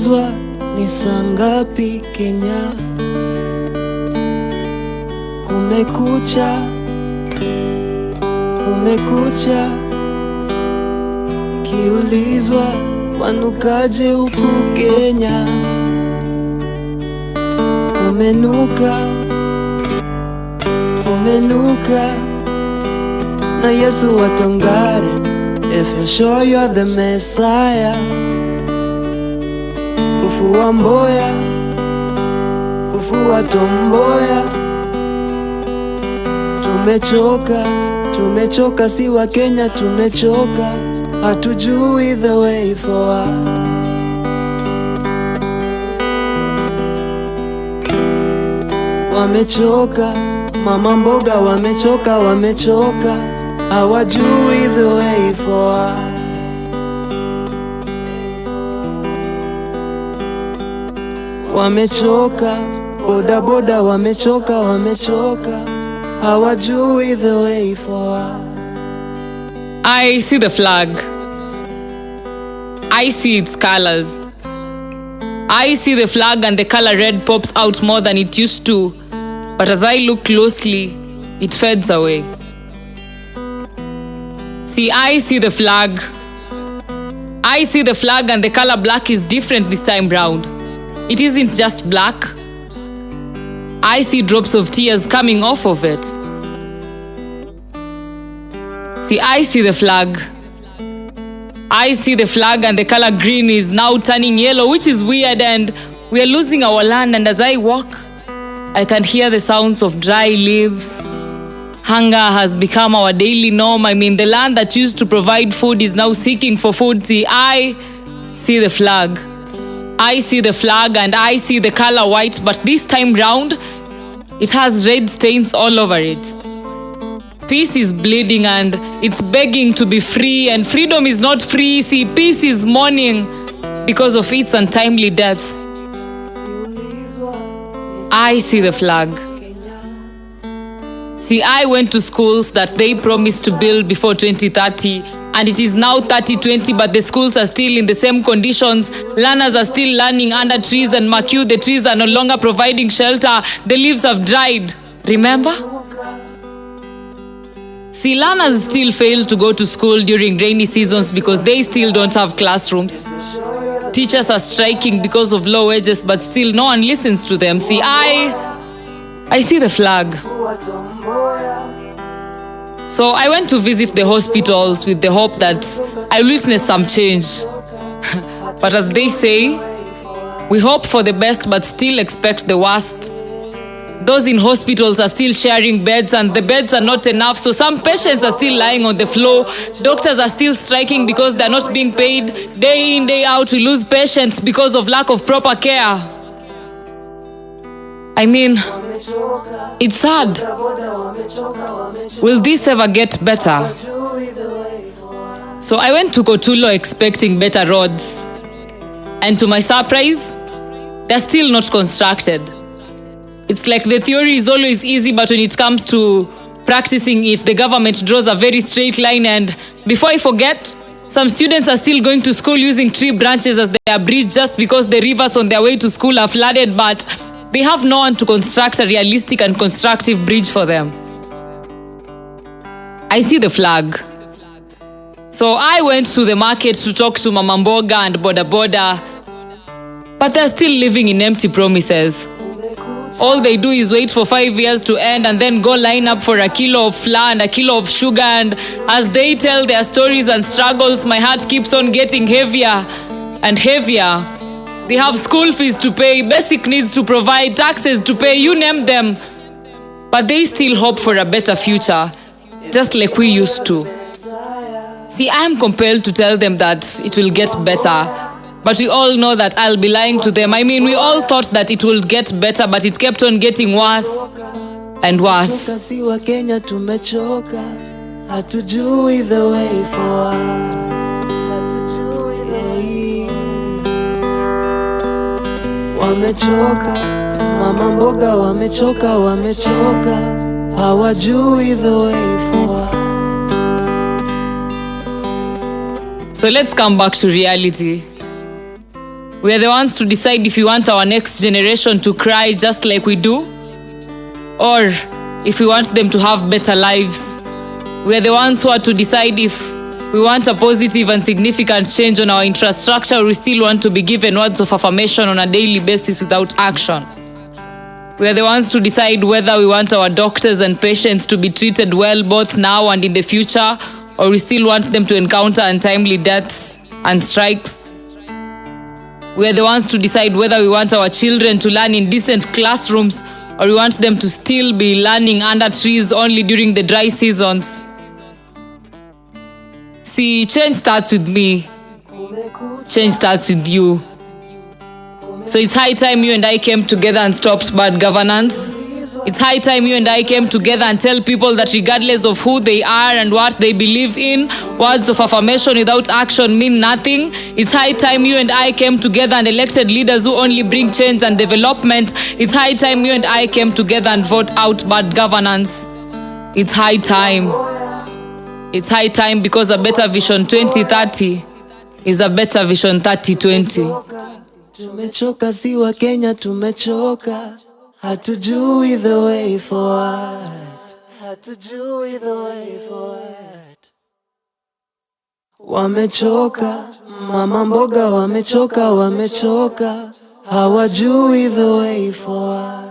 Nikiulizwa ni saa ngapi Kenya, kumekucha, kumekucha. Nikiulizwa wanukaje huku Kenya, kumenuka, kumenuka. Na Yesu watongare, if you're sure you're the Messiah. Fufua Mboya, fufua Tomboya. Tumechoka, tumechoka, si wa Kenya tumechoka. Hatujui the way forward. Wamechoka, mama mboga wamechoka, wamechoka. Hawajui the way forward. Wamechoka, boda boda wamechoka, wamechoka. Hawajui the way forward. I see the flag. I see its colors. I see the flag and the color red pops out more than it used to. But as I look closely, it fades away. See, I see the flag. I see the flag and the color black is different this time round. It isn't just black. I see drops of tears coming off of it. See, I see the flag. I see the flag and the color green is now turning yellow, which is weird, and we are losing our land. And as I walk, I can hear the sounds of dry leaves. Hunger has become our daily norm. I mean, the land that used to provide food is now seeking for food. See, I see the flag. I see the flag and I see the color white, but this time round, it has red stains all over it. Peace is bleeding and it's begging to be free, and freedom is not free. See, peace is mourning because of its untimely death. I see the flag. See, I went to schools that they promised to build before 2030, and it is now 2020, but the schools are still in the same conditions. Learners are still learning under trees and Macu. The trees are no longer providing shelter. The leaves have dried. Remember? See, learners still fail to go to school during rainy seasons because they still don't have classrooms. Teachers are striking because of low wages, but still no one listens to them. See, I see the flag. So I went to visit the hospitals with the hope that I witness some change. But as they say, we hope for the best but still expect the worst. Those in hospitals are still sharing beds and the beds are not enough, so some patients are still lying on the floor. Doctors are still striking because they're not being paid. Day in, day out, we lose patients because of lack of proper care. I mean, it's sad. Will this ever get better? So I went to Kotulo expecting better roads. And to my surprise, they're still not constructed. It's like the theory is always easy, but when it comes to practicing it, the government draws a very straight line. And before I forget, some students are still going to school using tree branches as their bridge just because the rivers on their way to school are flooded, but they have no one to construct a realistic and constructive bridge for them. I see the flag. So I went to the market to talk to Mama Mboga and Boda Boda, but they're still living in empty promises. All they do is wait for 5 years to end and then go line up for a kilo of flour and a kilo of sugar. And as they tell their stories and struggles, my heart keeps on getting heavier and heavier. They have school fees to pay, basic needs to provide, taxes to pay, you name them. But they still hope for a better future, just like we used to. See, I am compelled to tell them that it will get better. But we all know that I'll be lying to them. I mean, we all thought that it will get better, but it kept on getting worse and worse. Si wa Kenya tumechoka, hatujui the way forward. Hatujui the way. Wamechoka, mama mboga wamechoka, wamechoka. Hawajui the way forward. So let's come back to reality. We are the ones to decide if we want our next generation to cry just like we do, or if we want them to have better lives. We are the ones who are to decide if we want a positive and significant change on our infrastructure, or we still want to be given words of affirmation on a daily basis without action. We are the ones to decide whether we want our doctors and patients to be treated well both now and in the future, or we still want them to encounter untimely deaths and strikes. We are the ones to decide whether we want our children to learn in decent classrooms, or we want them to still be learning under trees only during the dry seasons. See, change starts with me. Change starts with you. So it's high time you and I came together and stopped bad governance. It's high time you and I came together and tell people that regardless of who they are and what they believe in, words of affirmation without action mean nothing. It's high time you and I came together and elected leaders who only bring change and development. It's high time you and I came together and vote out bad governance. It's high time. It's high time, because a better vision 2030 is a better vision 3020. Tumechoka, si wa Kenya tumechoka, hatujui the way forward, hatujui the way forward. Wamechoka, mama mboga wamechoka, hawajui the way forward.